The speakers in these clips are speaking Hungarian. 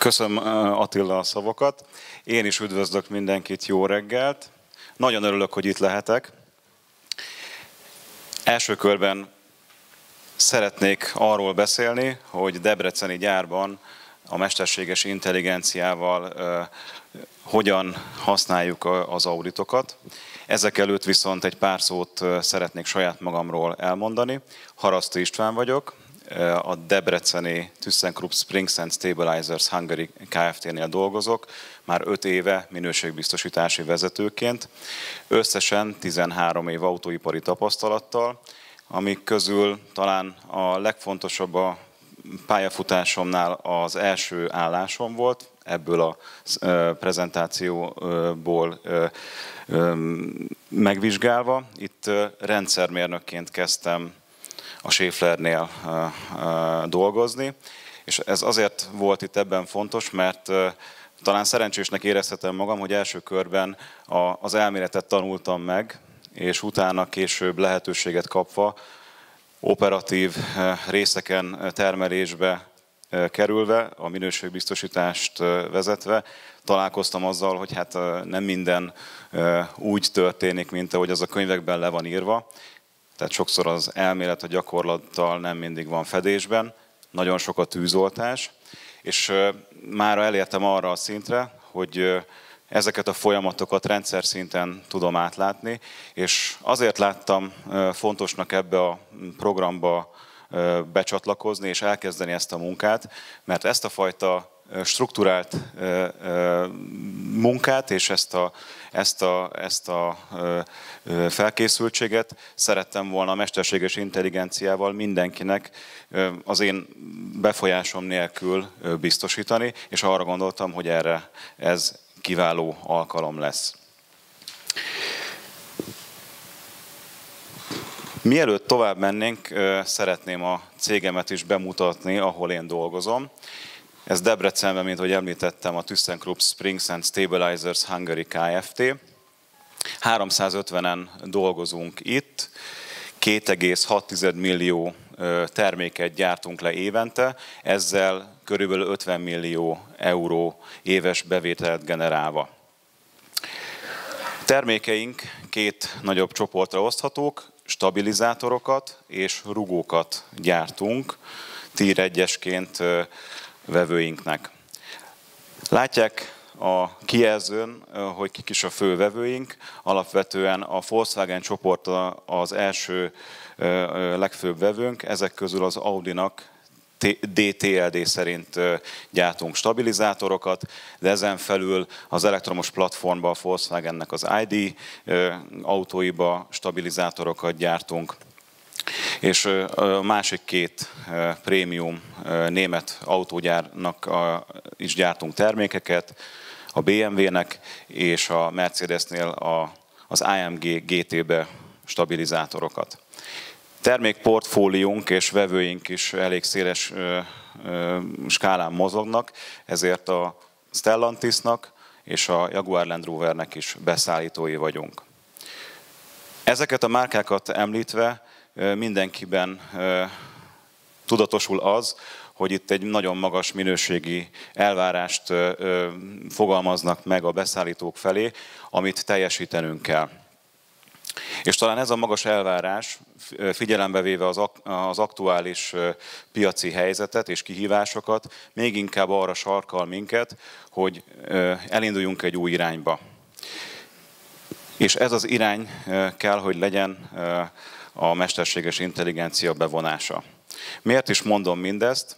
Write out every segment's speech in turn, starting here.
Köszönöm Attila a szavakat. Én is üdvözlök mindenkit, jó reggelt. Nagyon örülök, hogy itt lehetek. Első körben szeretnék arról beszélni, hogy debreceni gyárban a mesterséges intelligenciával hogyan használjuk az auditokat. Ezek előtt viszont egy pár szót szeretnék saját magamról elmondani. Harasztó István vagyok, a debreceni ThyssenKrupp Springs and Stabilizers Hungary Kft-nél dolgozok, már 5 éve minőségbiztosítási vezetőként, összesen 13 év autóipari tapasztalattal, amik közül talán a legfontosabb a pályafutásomnál az első állásom volt, ebből a prezentációból megvizsgálva. Itt rendszermérnökként kezdtem a Schaefflernél dolgozni, és ez azért volt itt ebben fontos, mert talán szerencsésnek érezhetem magam, hogy első körben az elméletet tanultam meg, és utána később lehetőséget kapva operatív részeken termelésbe kerülve, a minőségbiztosítást vezetve, találkoztam azzal, hogy hát nem minden úgy történik, mint ahogy az a könyvekben le van írva. Tehát sokszor az elmélet a gyakorlattal nem mindig van fedésben, nagyon sok a tűzoltás, és mára elértem arra a szintre, hogy ezeket a folyamatokat rendszer szinten tudom átlátni, és azért láttam fontosnak ebbe a programba becsatlakozni és elkezdeni ezt a munkát, mert ezt a fajta strukturált munkát és ezt a felkészültséget szerettem volna a mesterséges intelligenciával mindenkinek az én befolyásom nélkül biztosítani, és arra gondoltam, hogy erre ez kiváló alkalom lesz. Mielőtt tovább mennénk, szeretném a cégemet is bemutatni, ahol én dolgozom. Ez Debrecenben, mint ahogy említettem, a ThyssenKrupp Springs and Stabilizers Hungary Kft. 350-en dolgozunk itt, 2,6 millió terméket gyártunk le évente, ezzel körülbelül 50 millió euró éves bevételt generálva. Termékeink 2 nagyobb csoportra oszthatók, stabilizátorokat és rugókat gyártunk tier 1-esként vevőinknek. Látják a kijelzőn, hogy kik is a fő vevőink. Alapvetően a Volkswagen csoport az első legfőbb vevőnk, ezek közül az Audinak DTLD szerint gyártunk stabilizátorokat, de ezen felül az elektromos platformban a Volkswagennek az ID autóiba stabilizátorokat gyártunk, és a másik 2 prémium német autógyárnak is gyártunk termékeket, a BMW-nek és a Mercedesnél az AMG GT-be stabilizátorokat. Termékportfóliónk és vevőink is elég széles skálán mozognak, ezért a Stellantisnak és a Jaguar Land Rovernek is beszállítói vagyunk. Ezeket a márkákat említve mindenkiben tudatosul az, hogy itt egy nagyon magas minőségi elvárást fogalmaznak meg a beszállítók felé, amit teljesítenünk kell. És talán ez a magas elvárás, figyelembe véve az aktuális piaci helyzetet és kihívásokat, még inkább arra sarkal minket, hogy elinduljunk egy új irányba. És ez az irány kell, hogy legyen a mesterséges intelligencia bevonása. Miért is mondom mindezt?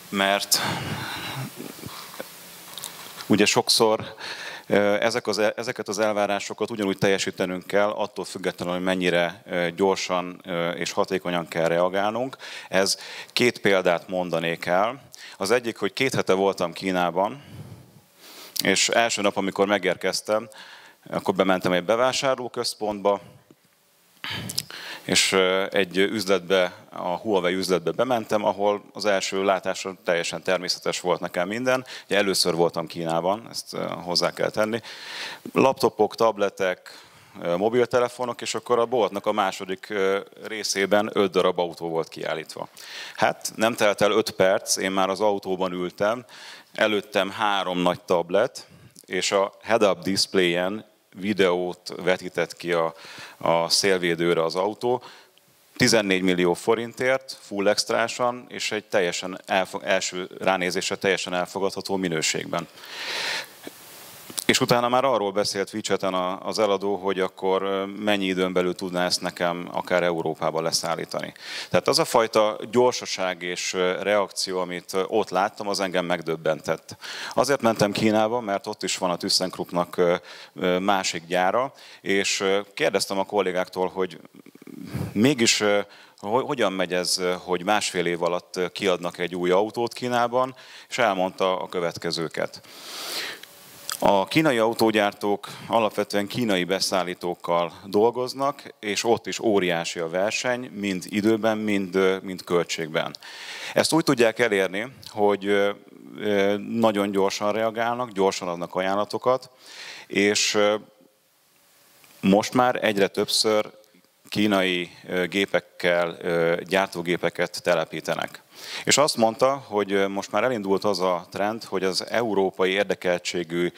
Mert ugye sokszor ezeket az elvárásokat ugyanúgy teljesítenünk kell, attól függetlenül, hogy mennyire gyorsan és hatékonyan kell reagálnunk. Ez 2 példát mondanék el. Az egyik, hogy 2 hete voltam Kínában, és első nap, amikor megérkeztem, akkor bementem egy bevásárlóközpontba, és egy üzletbe, a Huawei üzletbe bementem, ahol az első látásra teljesen természetes volt nekem minden. Ugye először voltam Kínában, ezt hozzá kell tenni. Laptopok, tabletek, mobiltelefonok, és akkor a boltnak a második részében 5 darab autó volt kiállítva. Hát nem telt el 5 perc, én már az autóban ültem, előttem 3 nagy tablet, és a head-up displayen videót vetített ki a szélvédőre az autó, 14 millió forintért, full extrásan, és egy teljesen első ránézésre teljesen elfogadható minőségben. És utána már arról beszélt WeChat-en az eladó, hogy akkor mennyi időn belül tudná ezt nekem akár Európába leszállítani. Tehát az a fajta gyorsaság és reakció, amit ott láttam, az engem megdöbbentett. Azért mentem Kínába, mert ott is van a ThyssenKruppnak másik gyára, és kérdeztem a kollégáktól, hogy mégis hogyan megy ez, hogy másfél év alatt kiadnak egy új autót Kínában, és elmondta a következőket. A kínai autógyártók alapvetően kínai beszállítókkal dolgoznak, és ott is óriási a verseny, mind időben, mind költségben. Ezt úgy tudják elérni, hogy nagyon gyorsan reagálnak, gyorsan adnak ajánlatokat, és most már egyre többször kínai gépekkel, gyártógépeket telepítenek. És azt mondta, hogy most már elindult az a trend, hogy az európai érdekeltségű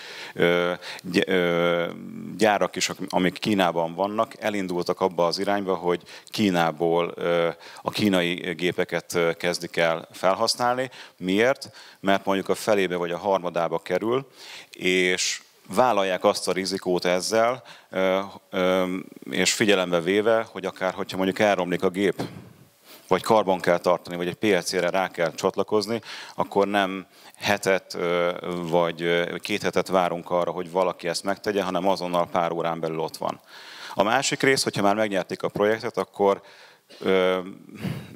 gyárak is, amik Kínában vannak, elindultak abba az irányba, hogy Kínából a kínai gépeket kezdik el felhasználni. Miért? Mert mondjuk a felébe vagy a harmadába kerül, és vállalják azt a rizikót ezzel, és figyelembe véve, hogy akár, hogyha mondjuk elromlik a gép, vagy karban kell tartani, vagy egy PLC-re rá kell csatlakozni, akkor nem hetet vagy 2 hetet várunk arra, hogy valaki ezt megtegye, hanem azonnal pár órán belül ott van. A másik rész, hogyha már megnyerték a projektet, akkor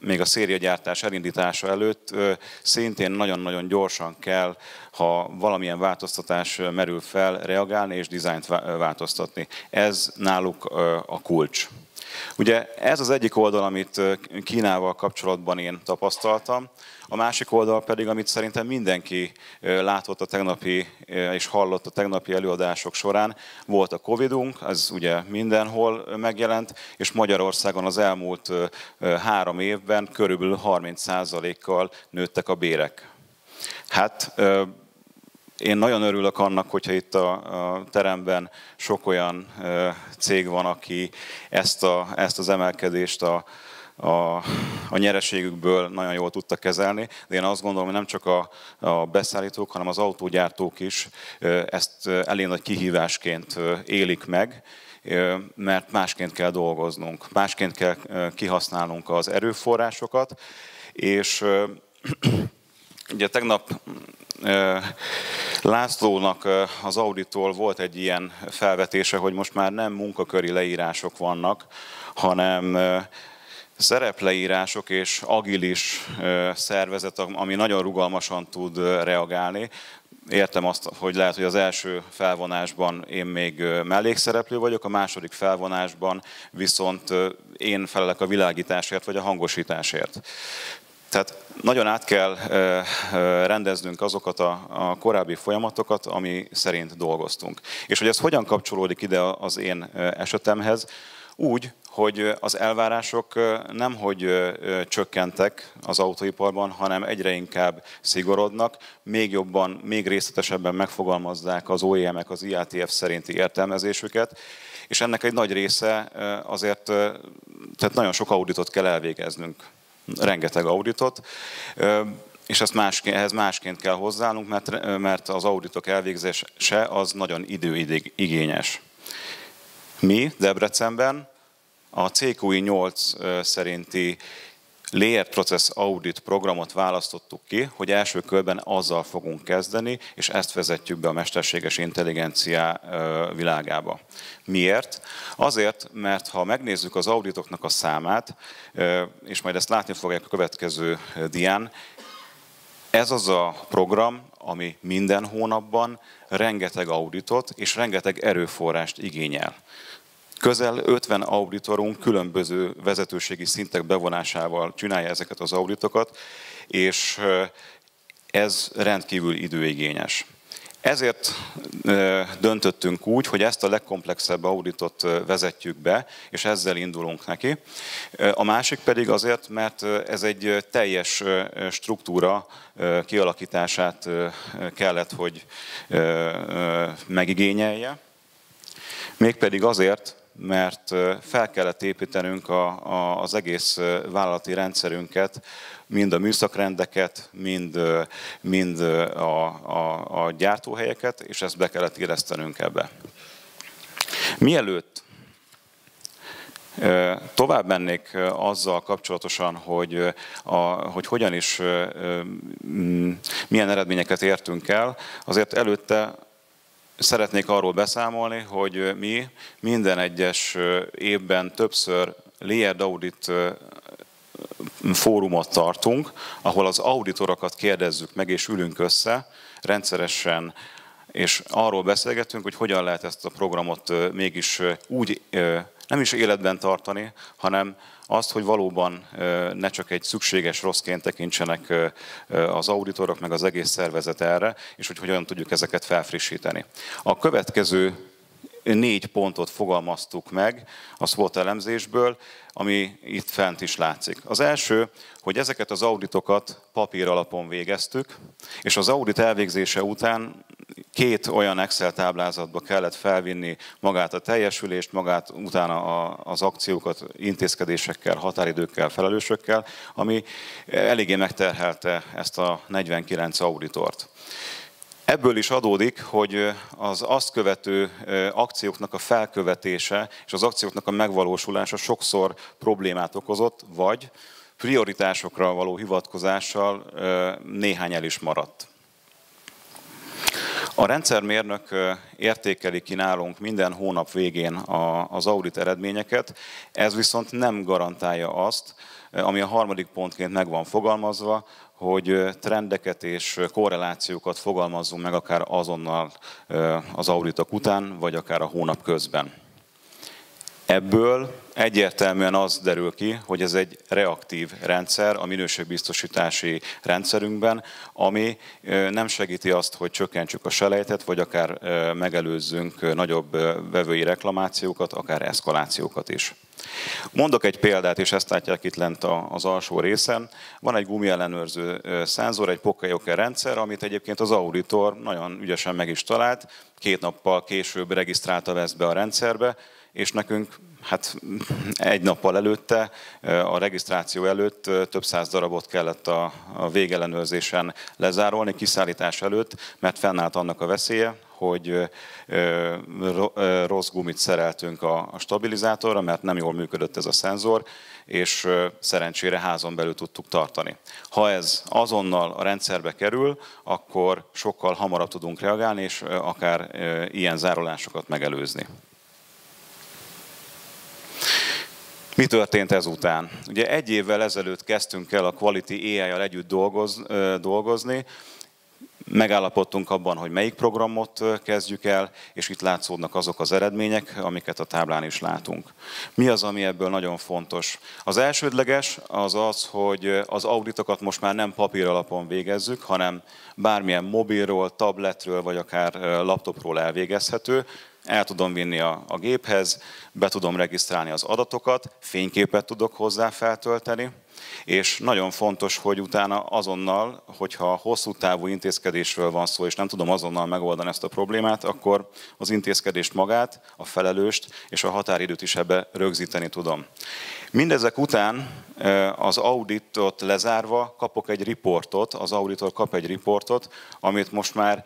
még a szériagyártás elindítása előtt szintén nagyon-nagyon gyorsan kell, ha valamilyen változtatás merül fel, reagálni és dizájnt változtatni. Ez náluk a kulcs. Ugye ez az egyik oldal, amit Kínával kapcsolatban én tapasztaltam, a másik oldal pedig, amit szerintem mindenki látott a tegnapi és hallott a tegnapi előadások során, volt a Covidunk, ez ugye mindenhol megjelent, és Magyarországon az elmúlt 3 évben körülbelül 30%-kal nőttek a bérek. Hát én nagyon örülök annak, hogyha itt a teremben sok olyan cég van, aki ezt az emelkedést a nyereségükből nagyon jól tudta kezelni, de én azt gondolom, hogy nem csak a beszállítók, hanem az autógyártók is ezt elég nagy kihívásként élik meg, mert másként kell dolgoznunk, másként kell kihasználnunk az erőforrásokat, és ugye tegnap Lászlónak az Auditól volt egy ilyen felvetése, hogy most már nem munkaköri leírások vannak, hanem szerepleírások és agilis szervezet, ami nagyon rugalmasan tud reagálni. Értem azt, hogy lehet, hogy az első felvonásban én még mellékszereplő vagyok, a második felvonásban viszont én felelek a világításért vagy a hangosításért. Tehát nagyon át kell rendeznünk azokat a korábbi folyamatokat, ami szerint dolgoztunk. És hogy ez hogyan kapcsolódik ide az én esetemhez? Úgy, hogy az elvárások nemhogy csökkentek az autóiparban, hanem egyre inkább szigorodnak, még jobban, még részletesebben megfogalmazzák az OEM-ek az IATF szerinti értelmezésüket, és ennek egy nagy része azért, tehát nagyon sok auditot kell elvégeznünk. Rengeteg auditot, és ehhez másként kell hozzáállnunk, mert az auditok elvégzése az nagyon időigényes. Mi Debrecenben a CQI 8 szerinti Layered Process Audit programot választottuk ki, hogy első körben azzal fogunk kezdeni, és ezt vezetjük be a mesterséges intelligencia világába. Miért? Azért, mert ha megnézzük az auditoknak a számát, és majd ezt látni fogják a következő dián, ez az a program, ami minden hónapban rengeteg auditot és rengeteg erőforrást igényel. Közel 50 auditorunk különböző vezetőségi szintek bevonásával csinálja ezeket az auditokat, és ez rendkívül időigényes. Ezért döntöttünk úgy, hogy ezt a legkomplexebb auditot vezetjük be, és ezzel indulunk neki. A másik pedig azért, mert ez egy teljes struktúra kialakítását kellett, hogy megigényelje. Mégpedig azért, mert fel kellett építenünk az egész vállalati rendszerünket, mind a műszakrendeket, mind a gyártóhelyeket, és ezt be kellett illesztenünk ebbe. Mielőtt tovább mennék azzal kapcsolatosan, hogy hogyan is, milyen eredményeket értünk el, azért előtte szeretnék arról beszámolni, hogy mi minden egyes évben többször Layered Audit fórumot tartunk, ahol az auditorokat kérdezzük meg, és ülünk össze rendszeresen, és arról beszélgetünk, hogy hogyan lehet ezt a programot mégis úgy nem is életben tartani, hanem azt, hogy valóban ne csak egy szükséges rosszként tekintsenek az auditorok, meg az egész szervezet erre, és hogy hogyan tudjuk ezeket felfrissíteni. A következő 4 pontot fogalmaztuk meg a SWOT elemzésből, ami itt fent is látszik. Az első, hogy ezeket az auditokat papír alapon végeztük, és az audit elvégzése után 2 olyan Excel táblázatba kellett felvinni magát a teljesülést, magát utána az akciókat intézkedésekkel, határidőkkel, felelősökkel, ami eléggé megterhelte ezt a 49 auditort. Ebből is adódik, hogy az azt követő akcióknak a felkövetése és az akcióknak a megvalósulása sokszor problémát okozott, vagy prioritásokra való hivatkozással néhány el is maradt. A rendszermérnök értékeli ki nálunk minden hónap végén az audit eredményeket, ez viszont nem garantálja azt, ami a harmadik pontként meg van fogalmazva, hogy trendeket és korrelációkat fogalmazzunk meg akár azonnal az auditok után, vagy akár a hónap közben. Ebből egyértelműen az derül ki, hogy ez egy reaktív rendszer a minőségbiztosítási rendszerünkben, ami nem segíti azt, hogy csökkentsük a selejtet, vagy akár megelőzzünk nagyobb vevői reklamációkat, akár eszkalációkat is. Mondok egy példát, és ezt látják itt lent az alsó részen. Van egy gumiellenőrző szenzor, egy Poké-Joker rendszer, amit egyébként az auditor nagyon ügyesen meg is talált, 2 nappal később regisztrálta ezt be a rendszerbe, és nekünk hát 1 nappal előtte, a regisztráció előtt több száz darabot kellett a végellenőrzésen lezárolni, kiszállítás előtt, mert fennállt annak a veszélye, hogy rossz gumit szereltünk a stabilizátorra, mert nem jól működött ez a szenzor, és szerencsére házon belül tudtuk tartani. Ha ez azonnal a rendszerbe kerül, akkor sokkal hamarabb tudunk reagálni, és akár ilyen zárolásokat megelőzni. Mi történt ezután? Ugye 1 évvel ezelőtt kezdtünk el a Quality AI-jal együtt dolgozni, megállapodtunk abban, hogy melyik programot kezdjük el, és itt látszódnak azok az eredmények, amiket a táblán is látunk. Mi az, ami ebből nagyon fontos? Az elsődleges az az, hogy az auditokat most már nem papír alapon végezzük, hanem bármilyen mobilról, tabletről, vagy akár laptopról elvégezhető. El tudom vinni a géphez, be tudom regisztrálni az adatokat, fényképet tudok hozzá feltölteni, és nagyon fontos, hogy utána azonnal, hogyha hosszú távú intézkedésről van szó, és nem tudom azonnal megoldani ezt a problémát, akkor az intézkedést magát, a felelőst és a határidőt is ebbe rögzíteni tudom. Mindezek után az auditot lezárva kapok egy riportot, az auditor kap egy riportot, amit most már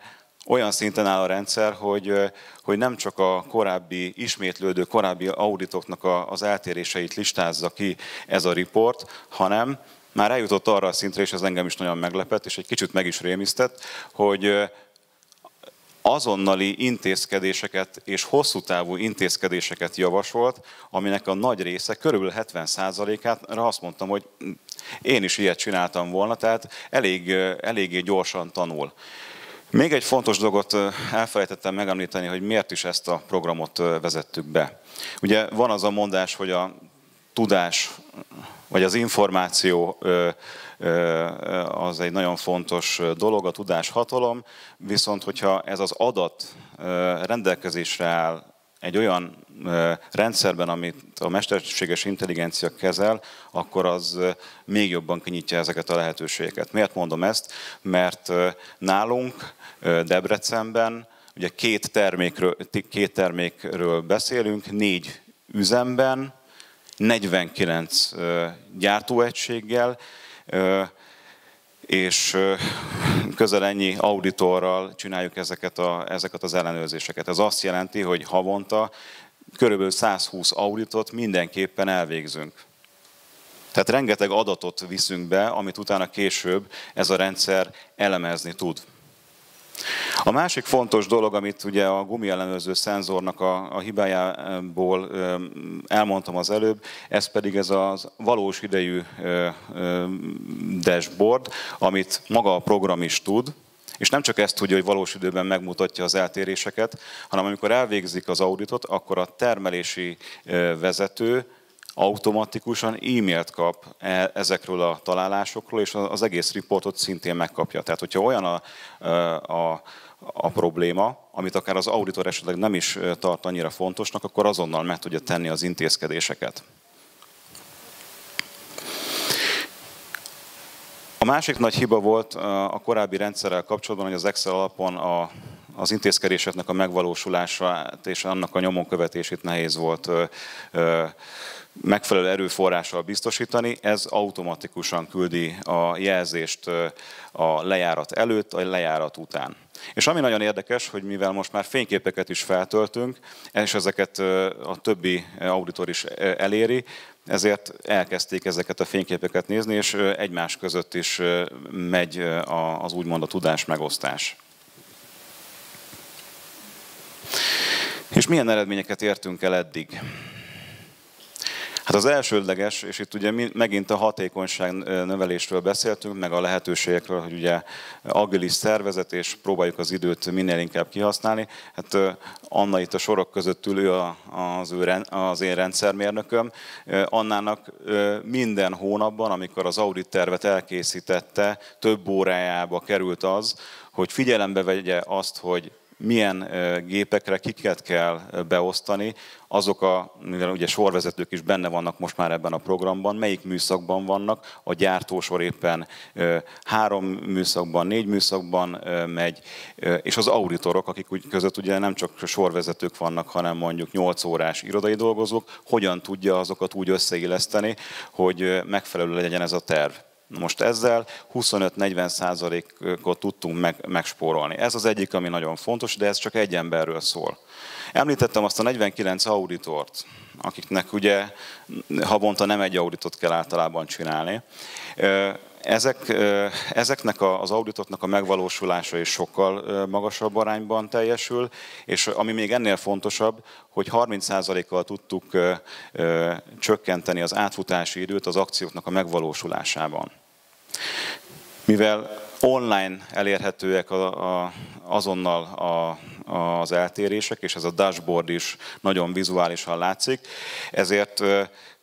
olyan szinten áll a rendszer, hogy nem csak a korábbi, ismétlődő korábbi auditoknak az eltéréseit listázza ki ez a riport, hanem már eljutott arra a szintre, és ez engem is nagyon meglepett, és egy kicsit meg is rémisztett, hogy azonnali intézkedéseket és hosszú távú intézkedéseket javasolt, aminek a nagy része, körülbelül 70%-ára azt mondtam, hogy én is ilyet csináltam volna, tehát eléggé gyorsan tanul. Még egy fontos dolgot elfelejtettem megemlíteni, hogy miért is ezt a programot vezettük be. Ugye van az a mondás, hogy a tudás, vagy az információ az egy nagyon fontos dolog, a tudáshatalom, viszont hogyha ez az adat rendelkezésre áll egy olyan rendszerben, amit a mesterséges intelligencia kezel, akkor az még jobban kinyitja ezeket a lehetőségeket. Miért mondom ezt? Mert nálunk Debrecenben ugye két termékről beszélünk, 4 üzemben, 49 gyártóegységgel, és közel ennyi auditorral csináljuk ezeket az ellenőrzéseket. Ez azt jelenti, hogy havonta körülbelül 120 auditot mindenképpen elvégzünk. Tehát rengeteg adatot viszünk be, amit utána később ez a rendszer elemezni tud. A másik fontos dolog, amit ugye a gumiellenőrző szenzornak a hibájából elmondtam az előbb, ez pedig ez a valós idejű dashboard, amit maga a program is tud, és nem csak ezt tudja, hogy valós időben megmutatja az eltéréseket, hanem amikor elvégzik az auditot, akkor a termelési vezető automatikusan e-mailt kap ezekről a találásokról, és az egész riportot szintén megkapja. Tehát, hogyha olyan a probléma, amit akár az auditor esetleg nem is tart annyira fontosnak, akkor azonnal meg tudja tenni az intézkedéseket. A másik nagy hiba volt a korábbi rendszerrel kapcsolatban, hogy az Excel alapon az intézkedéseknek a megvalósulását és annak a nyomon követését nehéz volt megfelelő erőforrással biztosítani. Ez automatikusan küldi a jelzést a lejárat előtt, a lejárat után. És ami nagyon érdekes, hogy mivel most már fényképeket is feltöltünk, és ezeket a többi auditor is eléri, ezért elkezdték ezeket a fényképeket nézni, és egymás között is megy az úgymond a tudás megosztás. És milyen eredményeket értünk el eddig? Hát az elsődleges, és itt ugye megint a hatékonyság növelésről beszéltünk, meg a lehetőségekről, hogy ugye agilis szervezet, és próbáljuk az időt minél inkább kihasználni. Hát Anna itt a sorok között ül, az én rendszermérnököm. Annának minden hónapban, amikor az audit tervet elkészítette, több órájába került az, hogy figyelembe vegye azt, hogy milyen gépekre kiket kell beosztani, mivel ugye sorvezetők is benne vannak most már ebben a programban, melyik műszakban vannak, a gyártósor éppen 3 műszakban, 4 műszakban megy, és az auditorok, akik között ugye nem csak sorvezetők vannak, hanem mondjuk 8 órás irodai dolgozók, hogyan tudja azokat úgy összeilleszteni, hogy megfelelő legyen ez a terv. Most ezzel 25-40%-ot tudtunk megspórolni. Ez az egyik, ami nagyon fontos, de ez csak egy emberről szól. Említettem azt a 49 auditort, akiknek ugye havonta nem egy auditot kell általában csinálni. Ezeknek az auditoknak a megvalósulása is sokkal magasabb arányban teljesül, és ami még ennél fontosabb, hogy 30%-kal tudtuk csökkenteni az átfutási időt az akcióknak a megvalósulásában. Mivel online elérhetőek azonnal az eltérések, és ez a dashboard is nagyon vizuálisan látszik, ezért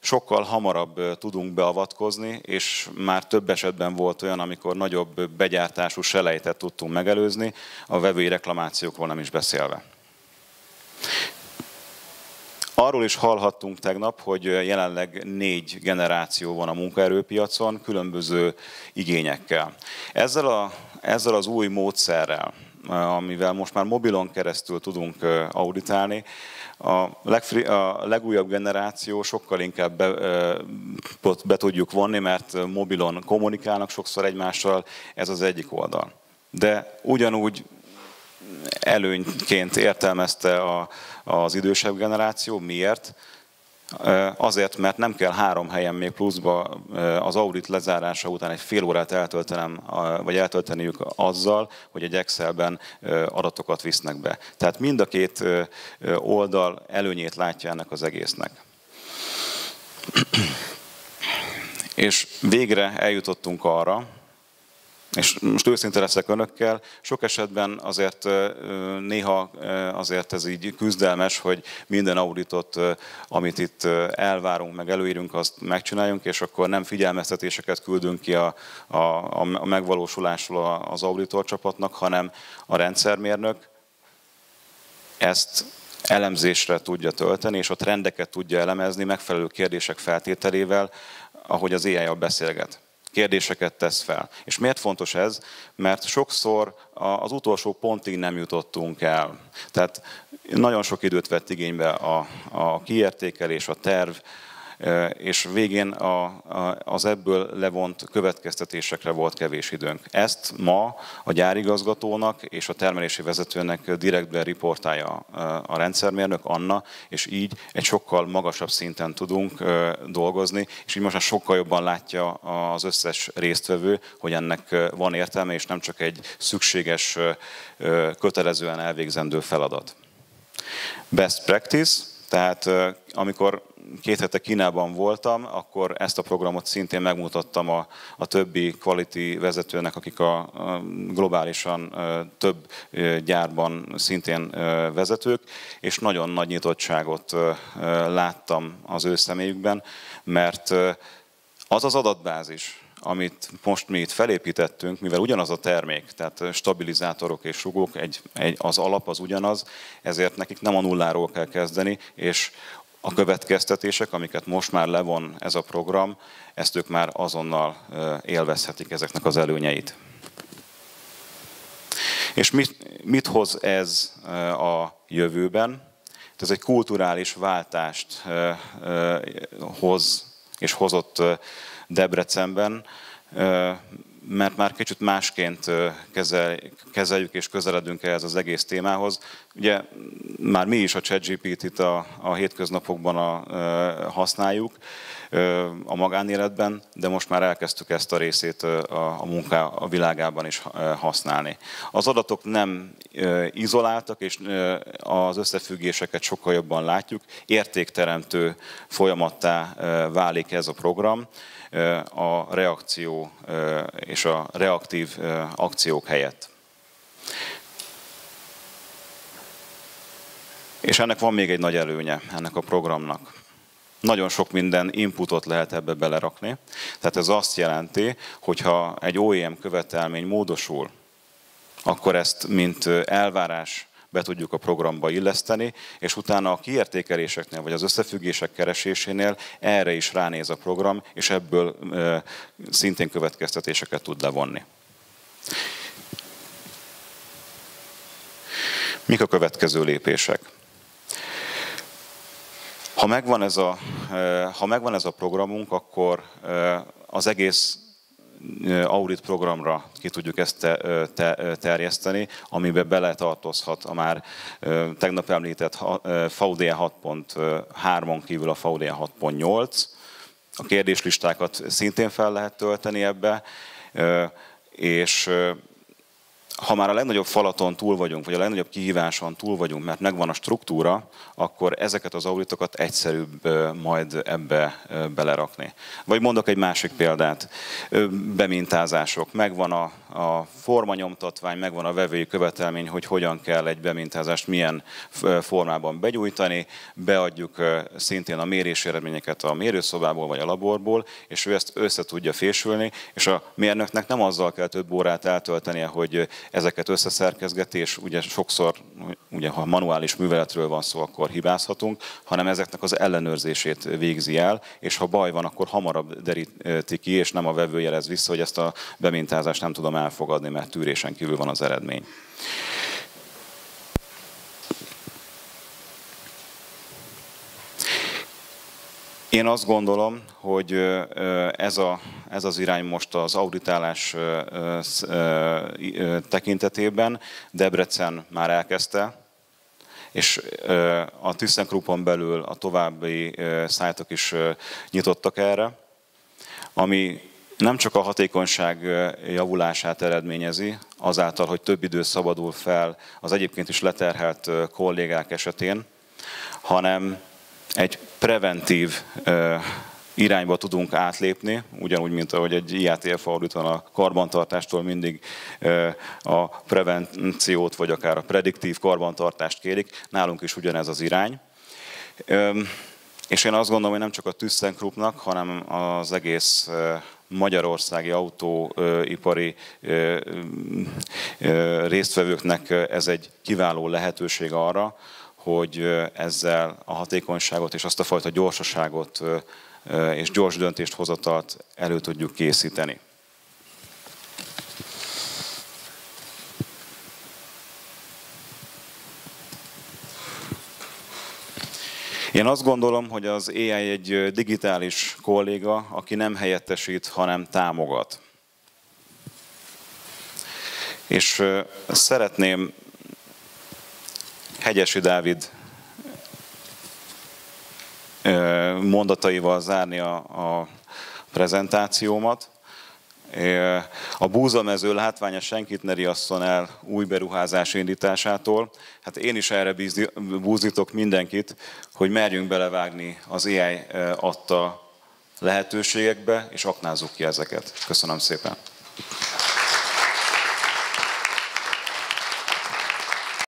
sokkal hamarabb tudunk beavatkozni, és már több esetben volt olyan, amikor nagyobb begyártású selejtet tudtunk megelőzni, a vevői reklamációkról nem is beszélve. Arról is hallhattunk tegnap, hogy jelenleg 4 generáció van a munkaerőpiacon, különböző igényekkel. Ezzel az új módszerrel, amivel most már mobilon keresztül tudunk auditálni, a legújabb generáció sokkal inkább be tudjuk vonni, mert mobilon kommunikálnak sokszor egymással, ez az egyik oldal. De ugyanúgy előnyként értelmezte az idősebb generáció. Miért? Azért, mert nem kell 3 helyen még pluszba az audit lezárása után egy fél órát eltölteniük azzal, hogy egy Excelben adatokat visznek be. Tehát mind a két oldal előnyét látja ennek az egésznek. És végre eljutottunk arra, és most őszinte leszek önökkel, sok esetben azért néha azért ez így küzdelmes, hogy minden auditot, amit itt elvárunk, meg előírunk, azt megcsináljunk, és akkor nem figyelmeztetéseket küldünk ki a megvalósulásról az auditorcsapatnak, hanem a rendszermérnök ezt elemzésre tudja tölteni, és a trendeket tudja elemezni megfelelő kérdések feltételével, ahogy az AI-jal beszélget. Kérdéseket tesz fel. És miért fontos ez? Mert sokszor az utolsó pontig nem jutottunk el. Tehát nagyon sok időt vett igénybe a kiértékelés, a terv, és végén az ebből levont következtetésekre volt kevés időnk. Ezt ma a gyárigazgatónak és a termelési vezetőnek direktben riportálja a rendszermérnök, Anna, és így egy sokkal magasabb szinten tudunk dolgozni, és így most már sokkal jobban látja az összes résztvevő, hogy ennek van értelme, és nem csak egy szükséges, kötelezően elvégzendő feladat. Best practice, tehát amikor 2 hete Kínában voltam, akkor ezt a programot szintén megmutattam a többi quality vezetőnek, akik globálisan több gyárban szintén vezetők, és nagyon nagy nyitottságot láttam az ő személyükben, mert az az adatbázis, amit most mi itt felépítettünk, mivel ugyanaz a termék, tehát stabilizátorok és rugók, az alap az ugyanaz, ezért nekik nem a nulláról kell kezdeni, és a következtetések, amiket most már levon ez a program, ezt ők már azonnal élvezhetik, ezeknek az előnyeit. És mit hoz ez a jövőben? Ez egy kulturális váltást hoz és hozott Debrecenben, mert már kicsit másként kezeljük és közeledünk ehhez az egész témához. Ugye már mi is a ChatGPT-t a hétköznapokban használjuk a magánéletben, de most már elkezdtük ezt a részét a munka a világában is használni. Az adatok nem izoláltak, és az összefüggéseket sokkal jobban látjuk. Értékteremtő folyamattá válik ez a program a reakció és a reaktív akciók helyett. És ennek van még egy nagy előnye, ennek a programnak. Nagyon sok minden inputot lehet ebbe belerakni. Tehát ez azt jelenti, hogyha egy OEM követelmény módosul, akkor ezt mint elvárás be tudjuk a programba illeszteni, és utána a kiértékeléseknél, vagy az összefüggések keresésénél erre is ránéz a program, és ebből szintén következtetéseket tud levonni. Mik a következő lépések? Ha megvan ez a programunk, akkor az egész audit programra ki tudjuk ezt terjeszteni, amiben beletartozhat a már tegnap említett VDE 6.3-on kívül a VDE 6.8. A kérdéslistákat szintén fel lehet tölteni ebbe, és ha már a legnagyobb falaton túl vagyunk, vagy a legnagyobb kihíváson túl vagyunk, mert megvan a struktúra, akkor ezeket az auditokat egyszerűbb majd ebbe belerakni. Vagy mondok egy másik példát, bemintázások. Megvan a formanyomtatvány, megvan a vevői követelmény, hogy hogyan kell egy bemintázást milyen formában begyújtani, beadjuk szintén a mérési eredményeket a mérőszobából vagy a laborból, és ő ezt össze tudja fésülni, és a mérnöknek nem azzal kell több órát eltöltenie, hogy ezeket összeszerkezgeti, és ugye sokszor, ha manuális műveletről van szó, akkor hibázhatunk, hanem ezeknek az ellenőrzését végzi el, és ha baj van, akkor hamarabb deríti ki, és nem a vevő jelez vissza, hogy ezt a bemintázást nem tudom elfogadni, mert tűrésen kívül van az eredmény. Én azt gondolom, hogy ez az irány most az auditálás tekintetében. Debrecen már elkezdte, és a ThyssenKruppon belül a további szájtok is nyitottak erre, ami nem csak a hatékonyság javulását eredményezi, azáltal, hogy több idő szabadul fel az egyébként is leterhelt kollégák esetén, hanem egy preventív irányba tudunk átlépni, ugyanúgy, mint ahogy egy IATF audit van a karbantartástól mindig a prevenciót, vagy akár a prediktív karbantartást kérik, nálunk is ugyanez az irány. És én azt gondolom, hogy nem csak a ThyssenKruppnak, hanem az egész magyarországi autóipari résztvevőknek ez egy kiváló lehetőség arra, hogy ezzel a hatékonyságot és azt a fajta gyorsaságot és gyors döntést hozatalt elő tudjuk készíteni. Én azt gondolom, hogy az AI egy digitális kolléga, aki nem helyettesít, hanem támogat. És szeretném Hegyesi Dávid mondataival zárni a prezentációmat. A búzamező látványa senkit ne riasszon el új beruházás indításától. Hát én is erre búzítok mindenkit, hogy merjünk belevágni az AI adta lehetőségekbe, és aknázzuk ki ezeket. Köszönöm szépen!